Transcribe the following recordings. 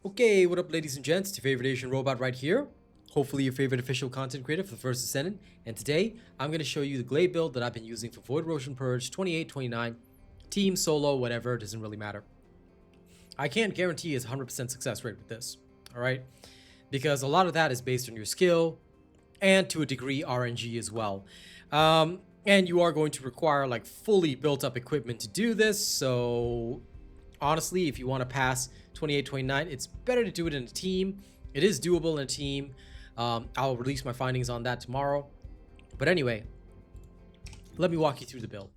Okay, what up ladies and gents, it's your favorite Asian robot right here. Hopefully your favorite official content creator for the First Descendant. And today, I'm going to show you the Gley build that I've been using for Void Erosion Purge 28, 29, team, solo, whatever, it doesn't really matter. I can't guarantee it's 100% success rate with this, alright? Because a lot of that is based on your skill, and to a degree RNG as well. And you are going to require like fully built up equipment to do this, so honestly, if you want to pass 28, 29, it's better to do it in a team. It is doable in a team. I'll release my findings on that tomorrow. But anyway, let me walk you through the build.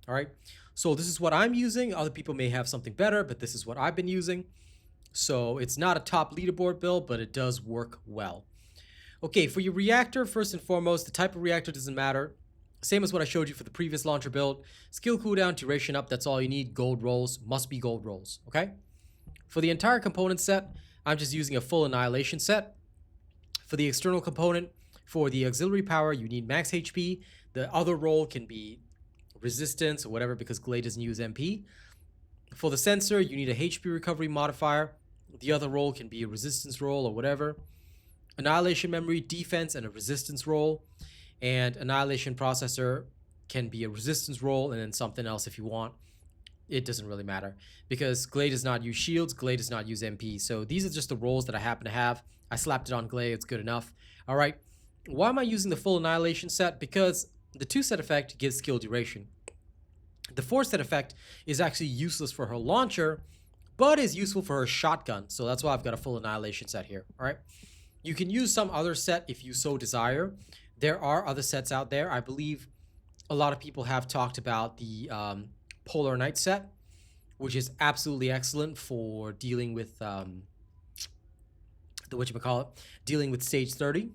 All right. So this is what I'm using. Other people may have something better, but this is what I've been using. So it's not a top leaderboard build, but it does work well. Okay, for your reactor, first and foremost, the type of reactor doesn't matter. Same as what I showed you for the previous launcher build. Skill cooldown, duration up, that's all you need. Gold rolls, must be gold rolls, okay? For the entire component set, I'm just using a full annihilation set. For the external component, for the auxiliary power, you need max HP. The other roll can be resistance or whatever because Gley doesn't use MP. For the sensor, you need a HP recovery modifier. The other roll can be a resistance roll or whatever. Annihilation memory, defense, and a resistance roll. And annihilation processor can be a resistance roll and then something else if you want. It doesn't really matter because Gley does not use shields, Gley does not use MP. So these are just the rolls that I happen to have. I slapped it on Gley, it's good enough. All right, why am I using the full annihilation set? Because the 2-set effect gives skill duration. The 4-set effect is actually useless for her launcher, but is useful for her shotgun. So that's why I've got a full annihilation set here. All right, you can use some other set if you so desire. There are other sets out there. I believe a lot of people have talked about the Polar Knight set, which is absolutely excellent for dealing with dealing with stage 30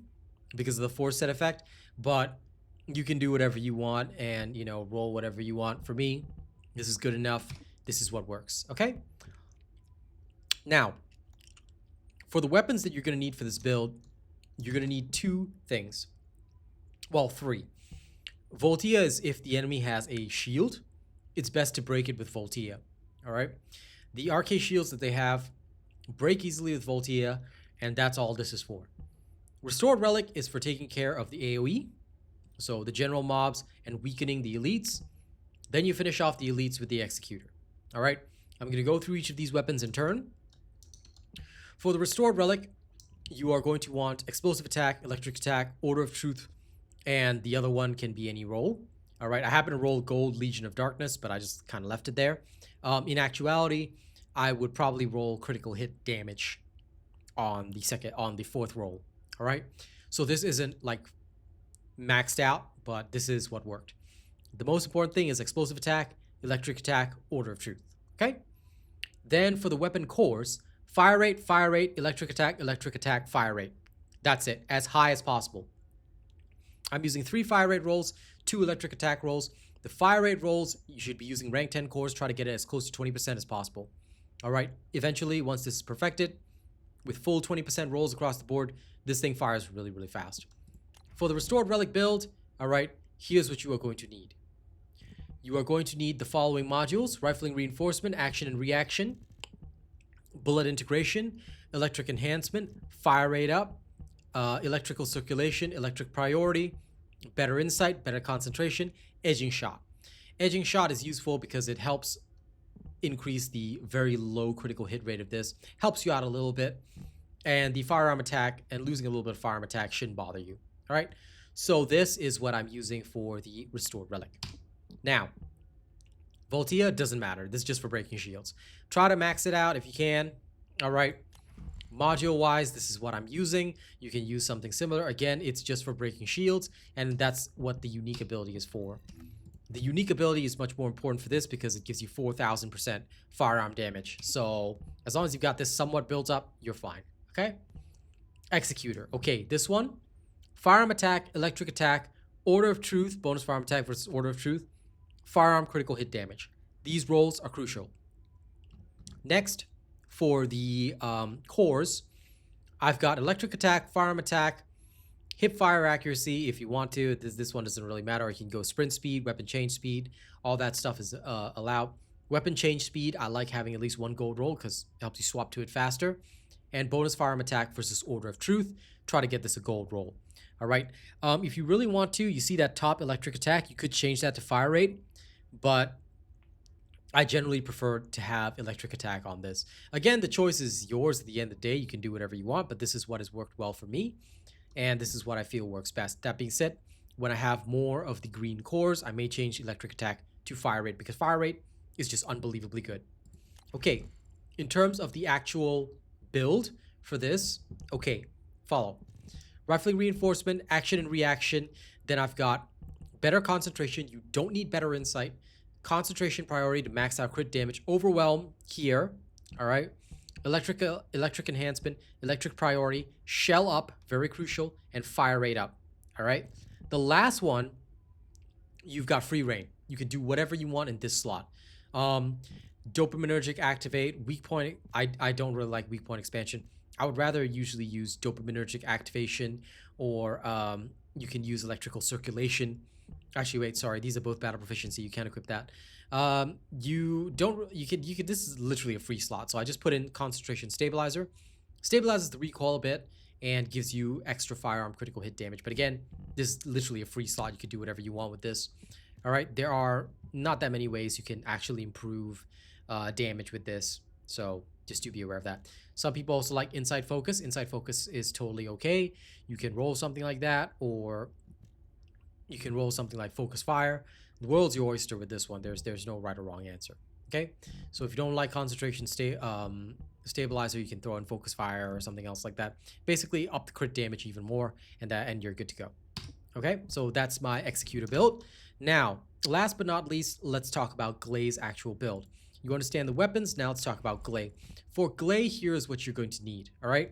because of the 4-set effect. But you can do whatever you want and, you know, roll whatever you want. For me, this is good enough. This is what works, okay? Now, for the weapons that you're going to need for this build, you're going to need 2 things. Well, 3. Voltia is if the enemy has a shield, it's best to break it with Voltia. All right. The Arche Shields that they have break easily with Voltia, and that's all this is for. Restored Relic is for taking care of the AoE, so the general mobs and weakening the elites. Then you finish off the elites with the Executor. All right. I'm going to go through each of these weapons in turn. For the Restored Relic, you are going to want Explosive Attack, Electric Attack, Order of Truth, and the other one can be any roll. All right, I happen to roll Gold Legion of Darkness, but I just kind of left it there. In actuality, I would probably roll critical hit damage on the 4th roll. All right, so this isn't like maxed out, but this is what worked. The most important thing is Explosive Attack, Electric Attack, Order of Truth. Okay, then for the weapon cores, fire rate, electric attack, fire rate. That's it, as high as possible. I'm using 3 fire rate rolls, 2 electric attack rolls. The fire rate rolls, you should be using rank 10 cores, try to get it as close to 20% as possible. All right, eventually, once this is perfected, with full 20% rolls across the board, this thing fires really, really fast. For the Restored Relic build, all right, here's what you are going to need. You are going to need the following modules: Rifling Reinforcement, Action and Reaction, Bullet Integration, Electric Enhancement, Fire Rate Up, Electrical Circulation, Electric Priority, Better Insight, Better Concentration, Edging Shot. Edging Shot is useful because it helps increase the very low critical hit rate of this, helps you out a little bit, and the Firearm Attack and losing a little bit of Firearm Attack shouldn't bother you. All right, so this is what I'm using for the Restored Relic. Now, Voltia doesn't matter. This is just for breaking shields. Try to max it out if you can. All right. Module wise, this is what I'm using. You can use something similar. Again, it's just for breaking shields, and that's what the unique ability is for. The unique ability is much more important for this because it gives you 4,000% firearm damage. So as long as you've got this somewhat built up, you're fine. Okay. Executor. Okay, this one, firearm attack, electric attack, Order of Truth, bonus firearm attack versus Order of Truth, firearm critical hit damage. These rolls are crucial. Next, for the cores, I've got electric attack, firearm attack, hip fire accuracy if you want to. This one doesn't really matter. You can go sprint speed, weapon change speed. All that stuff is allowed. Weapon change speed, I like having at least 1 gold roll because it helps you swap to it faster. and bonus firearm attack versus Order of Truth. Try to get this a gold roll. All right. If you really want to, you see that top electric attack, you could change that to fire rate, but I generally prefer to have electric attack on this. Again, the choice is yours at the end of the day. You can do whatever you want, but this is what has worked well for me, and this is what I feel works best. That being said, when I have more of the green cores, I may change electric attack to fire rate because fire rate is just unbelievably good. Okay, in terms of the actual build for this, okay, follow. Rifling reinforcement, action and reaction. Then I've got better concentration. You don't need better insight. Concentration priority to max out crit damage. Overwhelm here. All right. Electric enhancement, electric priority, shell up, very crucial, and fire rate up. All right. The last one, you've got free reign. You can do whatever you want in this slot. Dopaminergic activate, weak point. I don't really like weak point expansion. I would rather usually use dopaminergic activation, or you can use electrical circulation. Actually, wait, sorry, these are both battle proficiency. You can't equip that. This is literally a free slot. So I just put in concentration stabilizer. Stabilizes the recoil a bit and gives you extra firearm critical hit damage. But again, this is literally a free slot. You can do whatever you want with this. All right, there are not that many ways you can actually improve damage with this. So just to be aware of that. Some people also like Insight Focus. Insight Focus is totally okay. You can roll something like that, or you can roll something like Focus Fire. The world's your oyster with this one. There's no right or wrong answer. Okay, so if you don't like concentration stabilizer, you can throw in Focus Fire or something else like that. Basically, up the crit damage even more, and you're good to go. Okay, so that's my Executor build. Now, last but not least, let's talk about Gley's actual build. You understand the weapons, now let's talk about Gley. For Gley, here's what you're going to need, all right?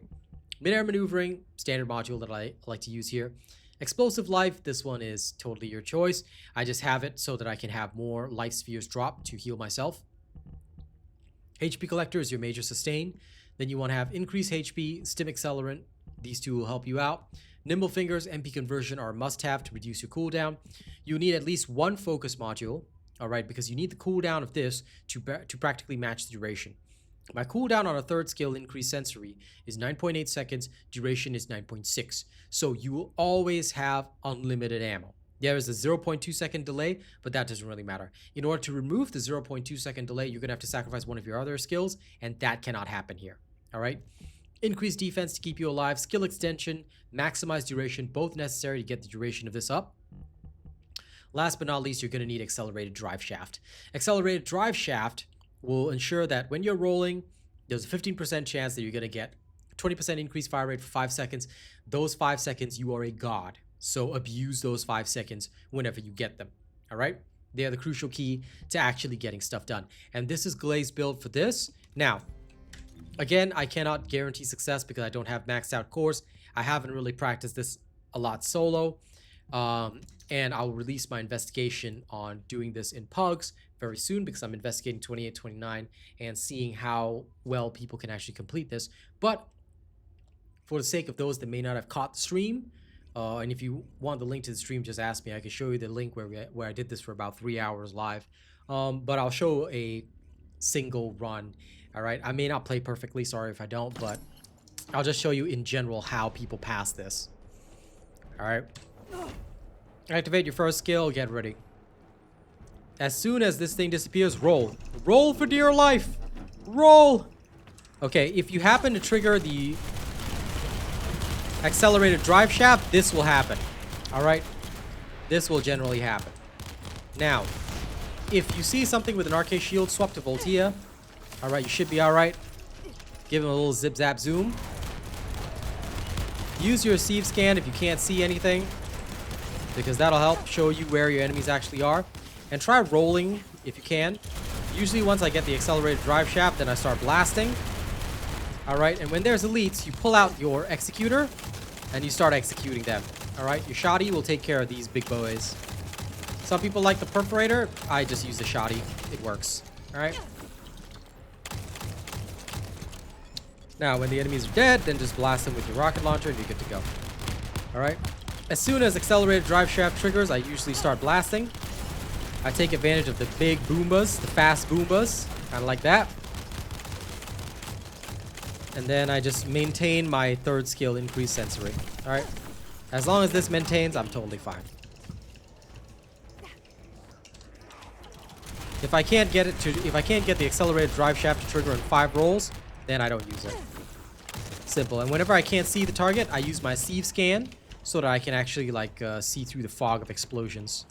Mid-air maneuvering, standard module that I like to use here. Explosive life, this one is totally your choice. I just have it so that I can have more life spheres drop to heal myself. HP collector is your major sustain. Then you want to have increased HP, stim accelerant. These two will help you out. Nimble fingers, MP conversion are a must-have to reduce your cooldown. You need at least one focus module, all right, because you need the cooldown of this to practically match the duration. My cooldown on a third skill, increased sensory, is 9.8 seconds. Duration is 9.6. So you will always have unlimited ammo. There is a 0.2 second delay, but that doesn't really matter. In order to remove the 0.2 second delay, you're going to have to sacrifice one of your other skills, and that cannot happen here, all right? Increased defense to keep you alive, skill extension, maximize duration, both necessary to get the duration of this up. Last but not least, you're going to need accelerated drive shaft. Accelerated drive shaft will ensure that when you're rolling, there's a 15% chance that you're going to get 20% increased fire rate for 5 seconds. Those 5 seconds, you are a god. So abuse those 5 seconds whenever you get them. All right? They are the crucial key to actually getting stuff done. And this is Gley's build for this. Now, again, I cannot guarantee success because I don't have maxed out cores. I haven't really practiced this a lot solo. And I'll release my investigation on doing this in pugs very soon because I'm investigating 28, 29 and seeing how well people can actually complete this. But for the sake of those that may not have caught the stream, and if you want the link to the stream, just ask me. I can show you the link where I did this for about 3 hours live. But I'll show a single run. All right, I may not play perfectly, sorry if I don't, but I'll just show you in general how people pass this. All right. Activate your first skill, get ready. As soon as this thing disappears, roll. Roll for dear life. Roll. Okay, if you happen to trigger the accelerated drive shaft, this will happen. All right? This will generally happen. Now, if you see something with an Arche Shield, swap to Voltia. All right, you should be all right. Give him a little zip zap zoom. Use your receive scan if you can't see anything, because that'll help show you where your enemies actually are. And try rolling if you can. Usually once I get the accelerated drive shaft, then I start blasting. Alright, and when there's elites, you pull out your Executor and you start executing them. Alright, your Shoddy will take care of these big boys. Some people like the Perforator. I just use the Shoddy. It works. Alright. Now, when the enemies are dead, then just blast them with your rocket launcher and you're good to go. Alright. As soon as accelerated drive shaft triggers, I usually start blasting. I take advantage of the big boombas, the fast boombas, kind of like that. And then I just maintain my third skill, increase sensory. All right. As long as this maintains, I'm totally fine. If I can't get the accelerated drive shaft to trigger in 5 rolls, then I don't use it. Simple. And whenever I can't see the target, I use my sieve scan so that I can actually like see through the fog of explosions.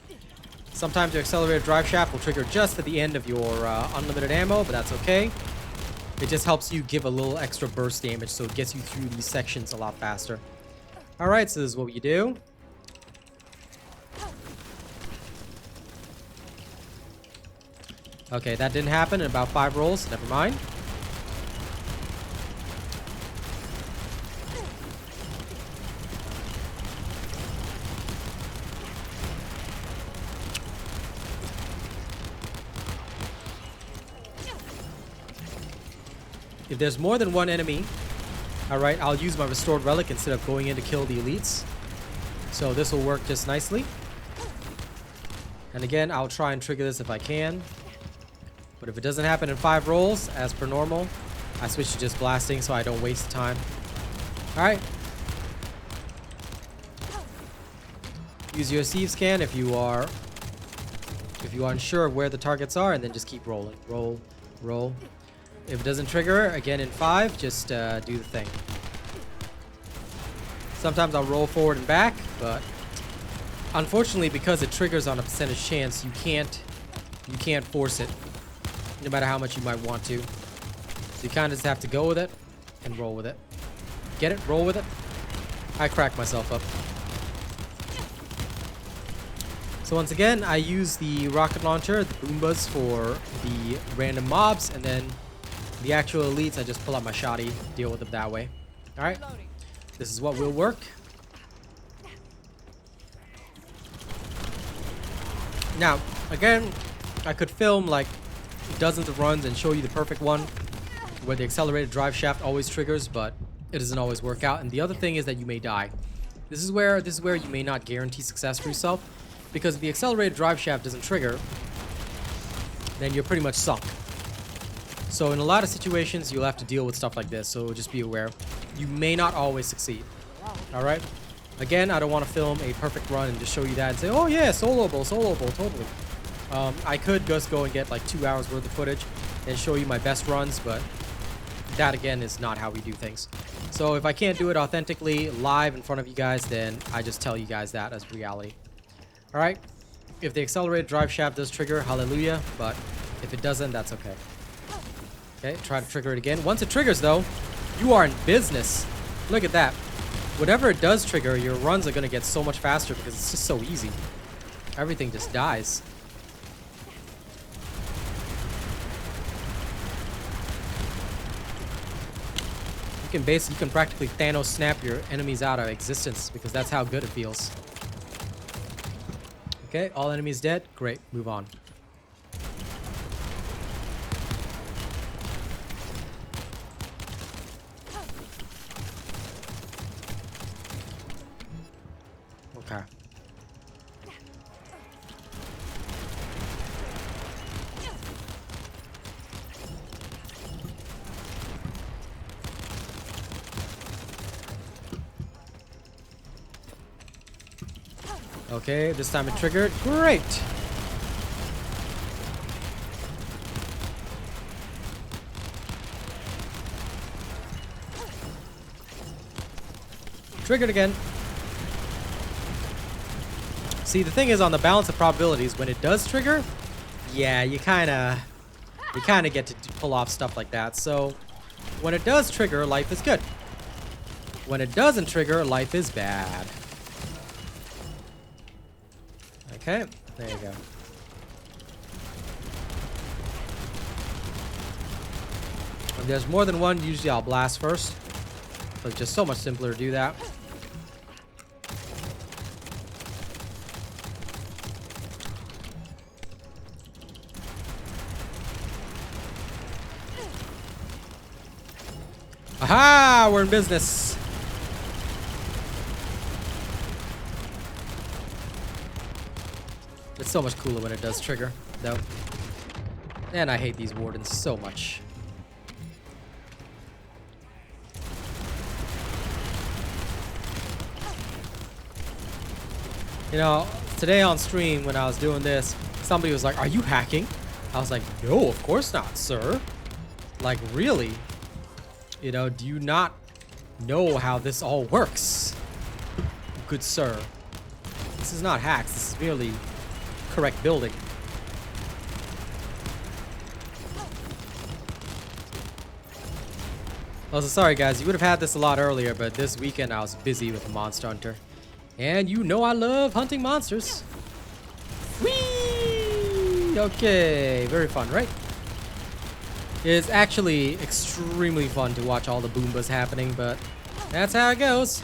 Sometimes your accelerated drive shaft will trigger just at the end of your unlimited ammo, but that's okay. It just helps you give a little extra burst damage, so it gets you through these sections a lot faster. Alright, so this is what you do. Okay, that didn't happen in about 5 rolls. Never mind. If there's more than one enemy, alright, I'll use my restored relic instead of going in to kill the elites. So this will work just nicely. And again, I'll try and trigger this if I can. But if it doesn't happen in 5 rolls, as per normal, I switch to just blasting so I don't waste time. Alright. Use your sieve scan if you are unsure of where the targets are, and then just keep rolling. Roll, roll. If it doesn't trigger, again in 5, just do the thing. Sometimes I'll roll forward and back, but unfortunately, because it triggers on a percentage chance, you can't force it, no matter how much you might want to. So you kind of just have to go with it and roll with it. Get it? Roll with it? I cracked myself up. So once again, I use the rocket launcher, the Boombas, for the random mobs, and then the actual elites, I just pull out my shotty, deal with them that way. Alright, this is what will work. Now, again, I could film like dozens of runs and show you the perfect one where the accelerated drive shaft always triggers, but it doesn't always work out. And the other thing is that you may die. This is where you may not guarantee success for yourself, because if the accelerated drive shaft doesn't trigger, then you're pretty much sunk. So in a lot of situations, you'll have to deal with stuff like this, so just be aware. You may not always succeed. Alright? Again, I don't want to film a perfect run and just show you that and say, oh yeah, soloable, totally. I could just go and get like 2 hours worth of footage and show you my best runs, but that again is not how we do things. So if I can't do it authentically live in front of you guys, then I just tell you guys that as reality. Alright? If the accelerated drive shaft does trigger, hallelujah, but if it doesn't, that's okay. Okay, try to trigger it again. Once it triggers, though, you are in business. Look at that. Whatever it does trigger, your runs are going to get so much faster because it's just so easy. Everything just dies. You can practically Thanos snap your enemies out of existence because that's how good it feels. Okay, all enemies dead. Great, move on. Okay. Okay, this time it triggered. Great! Triggered again. See, the thing is, on the balance of probabilities, when it does trigger, yeah, you kind of get to pull off stuff like that. So, when it does trigger, life is good. When it doesn't trigger, life is bad. Okay, there you go. If there's more than one, usually I'll blast first. But it's just so much simpler to do that. Aha! We're in business. It's so much cooler when it does trigger, though. And I hate these wardens so much. You know, today on stream when I was doing this, somebody was like, "Are you hacking?" I was like, "No, of course not, sir." Like, really? You know, do you not know how this all works? Good sir. This is not hacks. This is merely correct building. Also, sorry guys, you would have had this a lot earlier, but this weekend I was busy with a monster hunter. And you know I love hunting monsters. Whee! Okay, very fun, right? It's actually extremely fun to watch all the Boombas happening, but that's how it goes.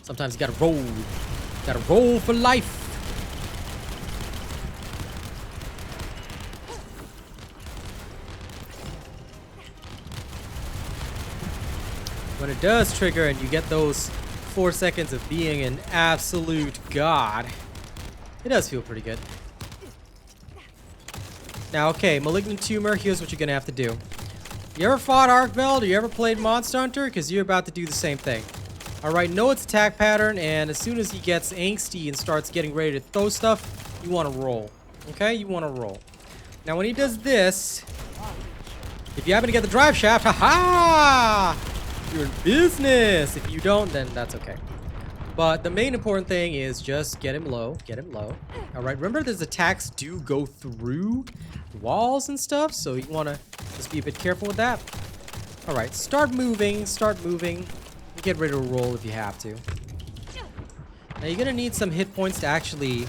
Sometimes you gotta roll. You gotta roll for life. When it does trigger and you get those 4 seconds of being an absolute god, it does feel pretty good. Now, okay, Malignant Tumor, here's what you're gonna have to do. You ever fought Archveld or you ever played Monster Hunter? Because you're about to do the same thing. Alright, know its attack pattern, and as soon as he gets angsty and starts getting ready to throw stuff, you want to roll. Okay? You want to roll. Now, when he does this, if you happen to get the drive shaft, haha! You're in business! If you don't, then that's okay. But the main important thing is just get him low. Get him low. Alright, remember those attacks do go through walls and stuff, so you want to just be a bit careful with that. Alright, start moving. Start moving. Get ready to roll if you have to. Now you're going to need some hit points to actually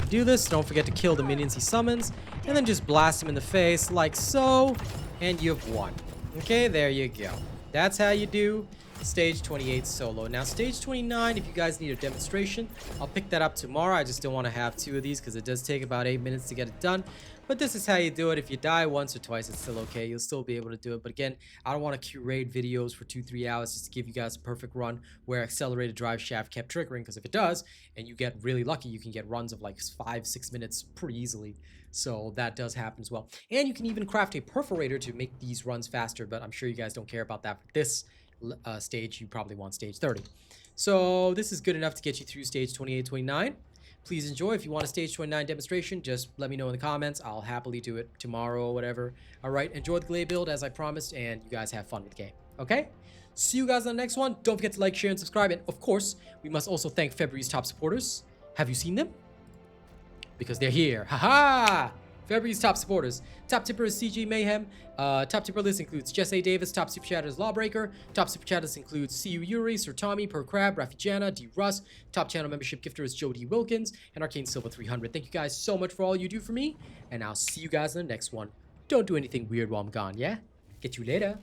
do this. Don't forget to kill the minions he summons. And then just blast him in the face like so. And you've won. Okay, there you go. That's how you do Stage 28 solo. Now, Stage 29, if you guys need a demonstration, I'll pick that up tomorrow. I just don't want to have 2 of these because it does take about 8 minutes to get it done. But this is how you do it. If you die once or twice, it's still okay. You'll still be able to do it. But again, I don't want to curate videos for 2-3 hours just to give you guys a perfect run where accelerated drive shaft kept triggering. Because if it does, and you get really lucky, you can get runs of like 5-6 minutes pretty easily. So that does happen as well. And you can even craft a perforator to make these runs faster. But I'm sure you guys don't care about that for this stage. You probably want stage 30. So this is good enough to get you through stage 28, 29. Please enjoy. If you want a stage 29 demonstration, just let me know in the comments. I'll happily do it tomorrow or whatever. All right, enjoy the Gley build as I promised, and you guys have fun with the game. Okay? See you guys on the next one. Don't forget to like, share, and subscribe. And of course, we must also thank February's top supporters. Have you seen them? Because they're here. Haha! February's top supporters. Top tipper is CG Mayhem. Top tipper list includes Jess A. Davis. Top super chatter is Lawbreaker. Top super chatters includes CU Yuri, Sir Tommy, Per Crab, Rafi Jana, D. Russ. Top channel membership gifter is Joe D. Wilkins. And Arcane Silver 300. Thank you guys so much for all you do for me. And I'll see you guys in the next one. Don't do anything weird while I'm gone, yeah? Get you later.